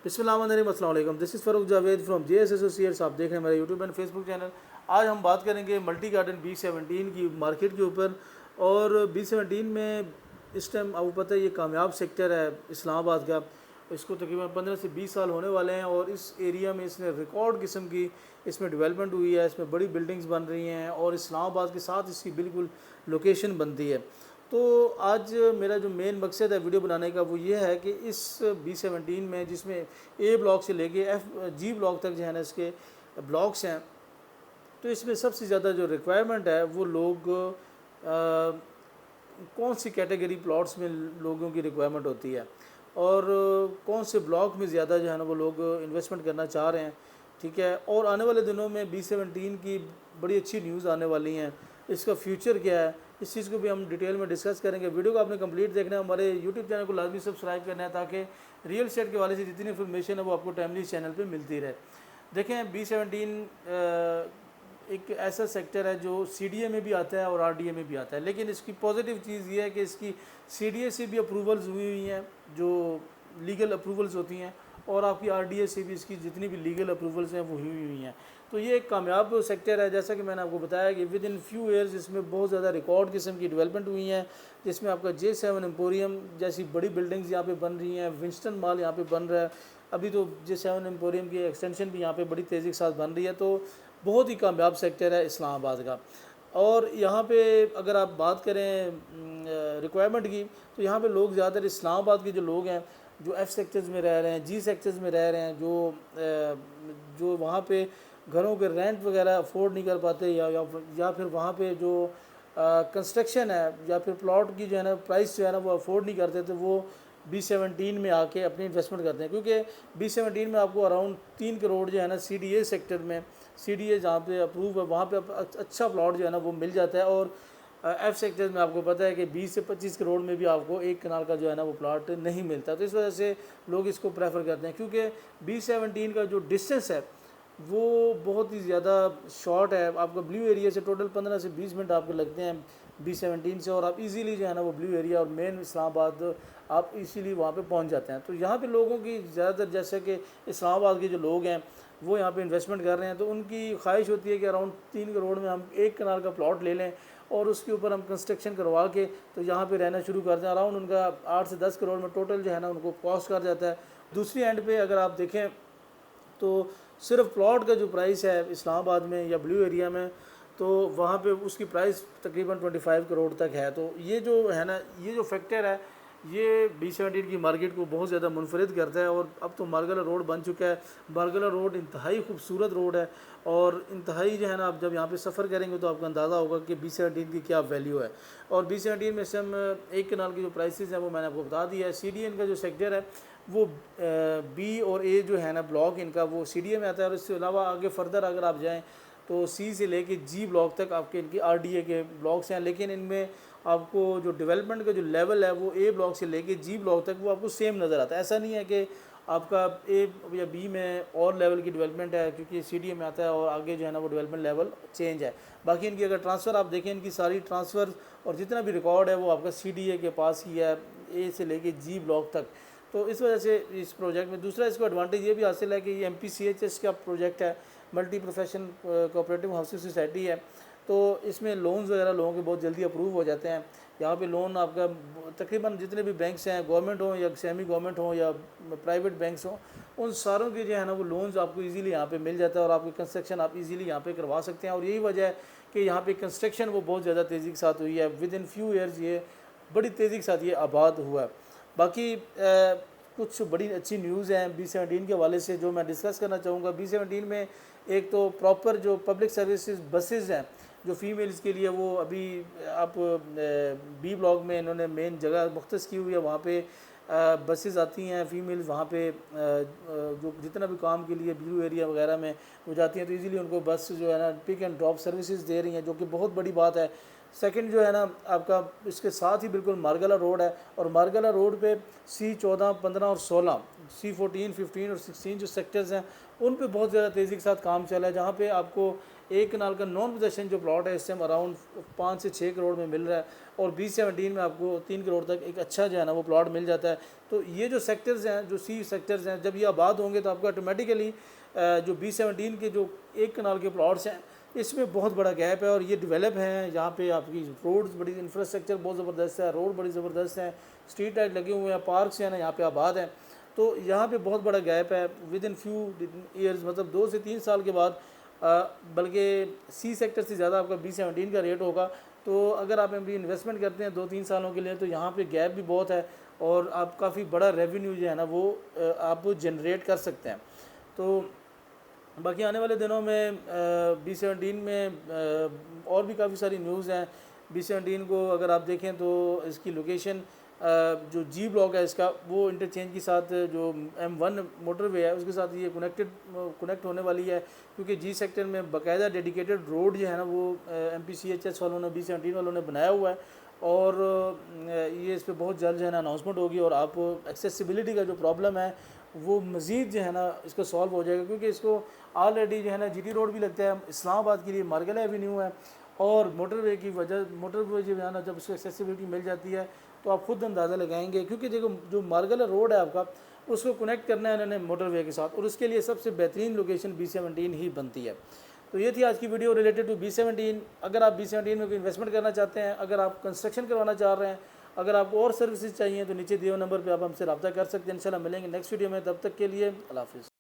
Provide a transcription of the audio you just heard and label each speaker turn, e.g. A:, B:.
A: बिस्मिल्लाहिर्रहमानिर्रहीम, अस्सलाम वालेकुम। This is Farooq Javed from JS associates. आप देख रहे हैं मेरा यूट्यूब एंड फेसबुक चैनल। आज हम बात करेंगे मल्टी गार्डन B17 की मार्केट के ऊपर। और B17 में इस टाइम आपको पता है ये कामयाब सेक्टर है इस्लामाबाद का। इसको तकरीबन 15 से 20 साल होने वाले हैं और इस एरिया में इसने रिकॉर्ड किस्म की इसमें डेवलपमेंट हुई है। इसमें बड़ी बिल्डिंग्स बन रही हैं और इस्लामाबाद के साथ इसकी बिल्कुल लोकेशन बनती है। तो आज मेरा जो मेन मकसद है वीडियो बनाने का वो ये है कि इस B17 में, जिसमें ए ब्लॉक से लेके G ब्लॉक तक जो है ना इसके ब्लॉक्स हैं, तो इसमें सबसे ज़्यादा जो रिक्वायरमेंट है वो लोग कौन सी कैटेगरी प्लॉट्स में लोगों की रिक्वायरमेंट होती है और कौन से ब्लॉक में ज़्यादा जो है ना वो लोग इन्वेस्टमेंट करना चाह रहे हैं। ठीक है, और आने वाले दिनों में B17 की बड़ी अच्छी न्यूज़ आने वाली हैं। इसका फ्यूचर क्या है, इस चीज़ को भी हम डिटेल में डिस्कस करेंगे। वीडियो को आपने कंप्लीट देखना है, हमारे यूट्यूब चैनल को लाजमी सब्सक्राइब करना है ताकि रियल एस्टेट के वाले से जितनी इन्फॉर्मेशन है वो आपको टाइमली इस चैनल पे मिलती रहे। देखें, B17 एक ऐसा सेक्टर है जो CDA में भी आता है और RDA में भी आता है, लेकिन इसकी पॉजिटिव चीज़ ये है कि इसकी CDA से भी अप्रूवल्स हुई हुई हैं जो लीगल अप्रूवल्स होती हैं, और आपकी RDA से भी इसकी जितनी भी लीगल अप्रूवल्स हैं वो हुई हुई हैं। तो ये एक कामयाब सेक्टर है। जैसा कि मैंने आपको बताया कि विद इन फ्यू ईयर्स इसमें बहुत ज़्यादा रिकॉर्ड किस्म की डेवलपमेंट हुई हैं, जिसमें आपका J7 एम्पोरियम जैसी बड़ी बिल्डिंग्स यहाँ पे बन रही हैं। विंस्टन मॉल यहाँ पे बन रहा है। अभी तो J7 एम्पोरियम की एक्सटेंशन भी यहाँ पे बड़ी तेज़ी के साथ बन रही है। तो बहुत ही कामयाब सेक्टर है इस्लामाबाद का। और यहाँ पे अगर आप बात करें रिक्वायरमेंट की, तो यहाँ पे लोग ज़्यादातर इस्लामाबाद के जो लोग हैं जो F सेक्टर्स में रह रहे हैं, G सेक्टर्स में रह रहे हैं, जो वहाँ पे घरों के रेंट वगैरह अफोर्ड नहीं कर पाते, या फिर वहाँ पे जो कंस्ट्रक्शन है या फिर प्लॉट की जो है ना प्राइस जो है ना वो अफोर्ड नहीं करते, तो वो B17 में आके अपनी इन्वेस्टमेंट करते हैं। क्योंकि B17 में आपको अराउंड 3 करोड़ जो है ना CDA सेक्टर में, CDA जहाँ पे अप्रूव है वहाँ पे अच्छा प्लॉट जो है ना वो मिल जाता है। और F सेक्टर में आपको पता है कि 20 से 25 करोड़ में भी आपको 1 कनाल का जो है ना वो प्लॉट नहीं मिलता। तो इस वजह से लोग इसको प्रेफर करते हैं, क्योंकि B17 का जो डिस्टेंस है वो बहुत ही ज़्यादा शॉर्ट है। आपका ब्लू एरिया से टोटल 15 से 20 मिनट आपको लगते हैं B17 से, और आप इजीली जो है ना वो ब्लू एरिया और मेन इस्लामाबाद आप इजीली वहाँ पे पहुँच जाते हैं। तो यहाँ पे लोगों की ज़्यादातर, जैसे कि इस्लामाबाद के जो लोग हैं वो यहाँ पे इन्वेस्टमेंट कर रहे हैं, तो उनकी ख्वाहिश होती है कि अराउंड 3 करोड़ में हम 1 कनाल का प्लॉट ले लें और उसके ऊपर हम कंस्ट्रक्शन करवा के तो यहाँ पे रहना शुरू कर दें। अराउंड उनका 8 से 10 करोड़ में टोटल जो है ना उनको कॉस्ट कर जाता है। दूसरी एंड पे अगर आप देखें तो सिर्फ प्लॉट का जो प्राइस है इस्लामाबाद में या ब्लू एरिया में, तो वहाँ पे उसकी प्राइस तकरीबन 25 करोड़ तक है। तो ये जो है ना, ये जो फैक्टर है ये B17 की मार्केट को बहुत ज़्यादा मुनफरिद करता है। और अब तो मार्गला रोड बन चुका है। मार्गला रोड इंतहाई खूबसूरत रोड है और इंतहाई जो है ना, आप जब यहाँ पे सफ़र करेंगे तो आपको अंदाज़ा होगा कि B17 की क्या वैल्यू है। और B17 में से हम 1 कनाल की जो प्राइसेस हैं वो मैंने आपको बता दिया है। CDA इनका जो सेक्टर है वो B और A जो है ना ब्लॉक इनका वो CDA में आता है। और इसके अलावा आगे फर्दर अगर आप जाएँ तो C से लेके G ब्लॉक तक आपके इनकी RDA के ब्लॉक्स हैं, लेकिन इनमें आपको जो डेवलपमेंट का जो लेवल है वो A ब्लॉक से लेके G ब्लॉक तक वो आपको सेम नज़र आता है। ऐसा नहीं है कि आपका A या B में और लेवल की डेवलपमेंट है क्योंकि CDA में आता है और आगे जो है ना वो डेवलपमेंट लेवल चेंज है। बाकी इनकी अगर ट्रांसफ़र आप देखें, इनकी सारी ट्रांसफ़र और जितना भी रिकॉर्ड है वो आपका CDA के पास ही है, A से लेके G ब्लॉक तक। तो इस वजह से इस प्रोजेक्ट में दूसरा इसको एडवांटेज ये भी हासिल है कि ये MPCHS का प्रोजेक्ट है, multi profession cooperative housing society है। तो इसमें लोन्स वगैरह लोगों के बहुत जल्दी अप्रूव हो जाते हैं। यहाँ पे लोन आपका तकरीबन जितने भी बैंक्स हैं, गवर्नमेंट हों या सेमी गवर्नमेंट हों या प्राइवेट बैंक्स हों, उन सारों के जो है ना वो लोन्स आपको इजीली यहाँ पे मिल जाता है और आपकी कंस्ट्रक्शन आप इजीली यहाँ पे करवा सकते हैं। और यही वजह है कि यहाँ पे कंस्ट्रक्शन वो बहुत ज़्यादा तेज़ी के साथ हुई है। विद इन फ्यू ईयर्स ये बड़ी तेज़ी के साथ ये आबाद हुआ है। बाकी कुछ बड़ी अच्छी न्यूज़ हैं B17 के हवाले से जो मैं डिस्कस करना चाहूँगा। B17 में एक तो प्रॉपर जो पब्लिक सर्विसेज बसेज़ हैं जो फीमेल्स के लिए, वो अभी आप B ब्लॉक में इन्होंने मेन जगह मुख्तस की हुई है। वहाँ पे बसेस आती हैं फीमेल्स, वहाँ पे जो जितना भी काम के लिए ब्लू एरिया वगैरह में वो जाती हैं, तो इजीली उनको बस जो है ना पिक एंड ड्रॉप सर्विसेज दे रही हैं, जो कि बहुत बड़ी बात है। सेकंड जो है ना आपका इसके साथ ही बिल्कुल मार्गला रोड है, और मार्गला रोड पे C14, 15 और 16, C14, 15 और 16 जो सेक्टर्स हैं उन पे बहुत ज़्यादा तेज़ी के साथ काम चला है, जहाँ पे आपको एक कनाल का नॉन पोजेशन जो प्लॉट है इस टाइम अराउंड 5 से 6 करोड़ में मिल रहा है, और B17 में आपको 3 करोड़ तक एक अच्छा जो है ना वो प्लॉट मिल जाता है। तो ये जो सेक्टर्स हैं, जो सी सेक्टर्स हैं, जब ये आबाद होंगे तो आपको ऑटोमेटिकली जो B17 के जो एक कनाल के प्लॉट्स हैं इसमें बहुत बड़ा गैप है, और ये डेवलप हैं। यहाँ पे आपकी रोड्स बड़ी, इंफ्रास्ट्रक्चर बहुत ज़बरदस्त है, रोड बड़ी ज़बरदस्त हैं, स्ट्रीट लाइट लगे हुए हैं, पार्क्स हैं ना यहाँ पे आबाद हैं। तो यहाँ पे बहुत बड़ा गैप है। विद इन फ्यू ईयर्स, मतलब 2 से 3 साल के बाद बल्कि सी सेक्टर से ज़्यादा आपका B17 का रेट होगा। तो अगर आप अभी इन्वेस्टमेंट करते हैं 2-3 सालों के लिए, तो यहाँ पे गैप भी बहुत है, और आप काफ़ी बड़ा रेवेन्यू जो है ना वो आप जनरेट कर सकते हैं। तो बाकी आने वाले दिनों में B17 में और भी काफ़ी सारी न्यूज़ हैं। B17 को अगर आप देखें तो इसकी लोकेशन जो G ब्लॉक है इसका, वो इंटरचेंज के साथ जो M1 मोटरवे है उसके साथ ये कनेक्ट होने वाली है, क्योंकि G सेक्टर में बाकायदा डेडिकेटेड रोड जो है ना वो MPCHS वालों ने, B17 वालों ने बनाया हुआ है, और ये इस पर बहुत जल्द जो है ना अनाउंसमेंट होगी, और आप एक्सेसिबिलिटी का जो प्रॉब्लम है वो मज़ीद जो है ना इसको सॉल्व हो जाएगा, क्योंकि इसको ऑलरेडी जो है ना GT रोड भी लगता है इस्लामाबाद के लिए, मार्गल एवेन्यू है, और मोटरवे की वजह, मोटरवे जो है ना जब उसको एक्सेसिबिलिटी मिल जाती है तो आप खुद अंदाज़ा लगाएंगे, क्योंकि देखो जो मार्गल रोड है आपका उसको कनेक्ट करना है इन्होंने मोटरवे के साथ, और उसके लिए सबसे बेहतरीन लोकेशन B17 ही बनती है। तो ये थी आज की वीडियो रिलेटेड टू B17। अगर आप B17 में कोई इन्वेस्टमेंट करना चाहते हैं, अगर आप कंस्ट्रक्शन करवाना चाह रहे हैं, अगर आपको और सर्विसेज चाहिए, तो नीचे दिए हुए नंबर पे आप हमसे रब्ता कर सकते हैं। इंशाल्लाह मिलेंगे नेक्स्ट वीडियो में, तब तक के लिए अल्लाह हाफ़िज़।